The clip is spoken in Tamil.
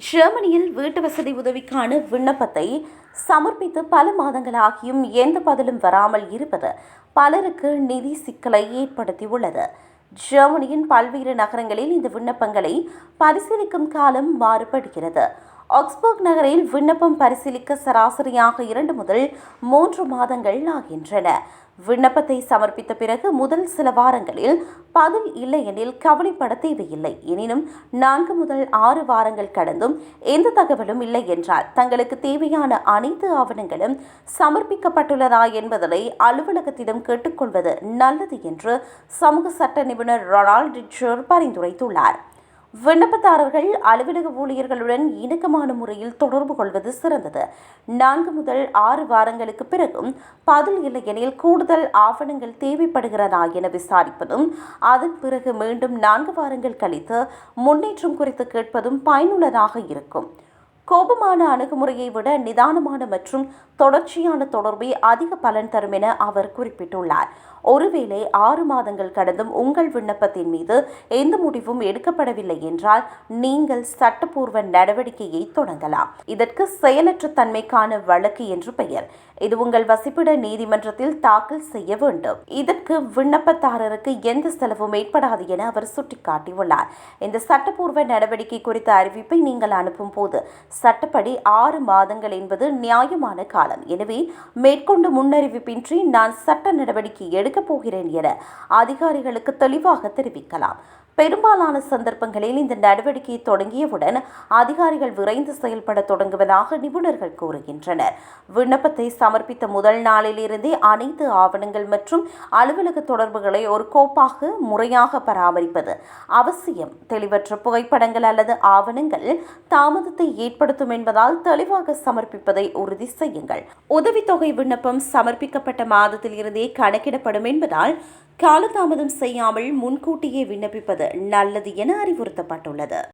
ஜெர்மனியில் வீட்டு வசதி உதவிக்கான விண்ணப்பத்தை சமர்ப்பித்து பல மாதங்களாகியும் எந்த பதிலும் வராமல் இருப்பது பலருக்கு நிதி சிக்கலை ஏற்படுத்தியுள்ளது. ஜெர்மனியின் பல்வேறு நகரங்களில் இந்த விண்ணப்பங்களை பரிசீலிக்கும் காலம் மாறுபடுகிறது. ஆக்ஸ்பர்க் நகரில் விண்ணப்பம் பரிசீலிக்க சராசரியாக 2 முதல் 3 மாதங்கள் ஆகின்றன. விண்ணப்பத்தை சமர்ப்பித்த பிறகு முதல் சில வாரங்களில் பதில் இல்லையெனில் கவலைப்பட தேவையில்லை. எனினும் 4 முதல் 6 வாரங்கள் கடந்தும் எந்த தகவலும் இல்லை என்றால் தங்களுக்கு தேவையான அனைத்து ஆவணங்களும் சமர்ப்பிக்கப்பட்டுள்ளதா என்பதனை அலுவலகத்திடம் கேட்டுக்கொள்வது நல்லது என்று சமூக சட்ட நிபுணர் ரொனால்ட் டிச்சர் பரிந்துரைத்துள்ளார். விண்ணப்பதாரர்கள் அலுவலக ஊழியர்களுடன் இணக்கமான முறையில் தொடர்பு கொள்வது சிறந்தது. 4 முதல் 6 வாரங்களுக்கு பிறகும் பதில் இல்லையெனில் கூடுதல் ஆவணங்கள் தேவைப்படுகிறதா என விசாரிப்பதும் அதன் பிறகு மீண்டும் 4 வாரங்கள் கழித்து முன்னேற்றம் குறித்து கேட்பதும் பயனுள்ளதாக இருக்கும். கோபமான அணுகுமுறையை விட நிதானமான மற்றும் தொடர்ச்சியான தொடர்பை அதிக பலன் தரும் என அவர் குறிப்பிட்டுள்ளார். ஒருவேளை 6 மாதங்கள் கடந்தும் உங்கள் விண்ணப்பத்தின் மீது எந்த முடிவும் எடுக்கப்படவில்லை என்றால் நீங்கள் சட்டப்பூர்வ நடவடிக்கையை தொடங்கலாம். இதற்கு செயலற்ற தன்மைக்கான வழக்கு என்று பெயர். இது உங்கள் வசிப்பிட நீதிமன்றத்தில் தாக்கல் செய்ய வேண்டும். இதற்கு விண்ணப்பதாரருக்கு எந்த செலவும் ஏற்படாது என அவர் சுட்டிக்காட்டியுள்ளார். இந்த சட்டப்பூர்வ நடவடிக்கை குறித்த அறிவிப்பை நீங்கள் அனுப்பும் போது சட்டப்படி 6 மாதங்கள் என்பது நியாயமான காலம். எனவே மேற்கொண்டு முன்னறிவிப்பின்றி நான் சட்ட நடவடிக்கை எடுக்கப் போகிறேன் என அதிகாரிகளுக்கு தெளிவாக தெரிவிக்கலாம். பெரும்பாலான சந்தர்ப்பங்களில் இந்த நடவடிக்கை தொடங்கியவுடன் அதிகாரிகள் விரைந்து செயல்பட தொடங்குவதாக நிபுணர்கள் கூறுகின்றனர். விண்ணப்பத்தை சமர்ப்பித்த முதல் நாளிலிருந்தே அனைத்து ஆவணங்கள் மற்றும் அலுவலக தொடர்புகளை ஒரு கோப்பாக முறையாக பராமரிப்பது அவசியம். தெளிவற்ற புகைப்படங்கள் அல்லது ஆவணங்கள் தாமதத்தை ஏற்படுத்தும் என்பதால் தெளிவாக சமர்ப்பிப்பதை உறுதி செய்யுங்கள். உதவித்தொகை விண்ணப்பம் சமர்ப்பிக்கப்பட்ட மாதத்தில் இருந்தே கணக்கிடப்படும் என்பதால் காலதாமதம் செய்யாமல் முன்கூட்டியே விண்ணப்பிப்பது நல்லது என அறிவுறுத்தப்பட்டுள்ளது.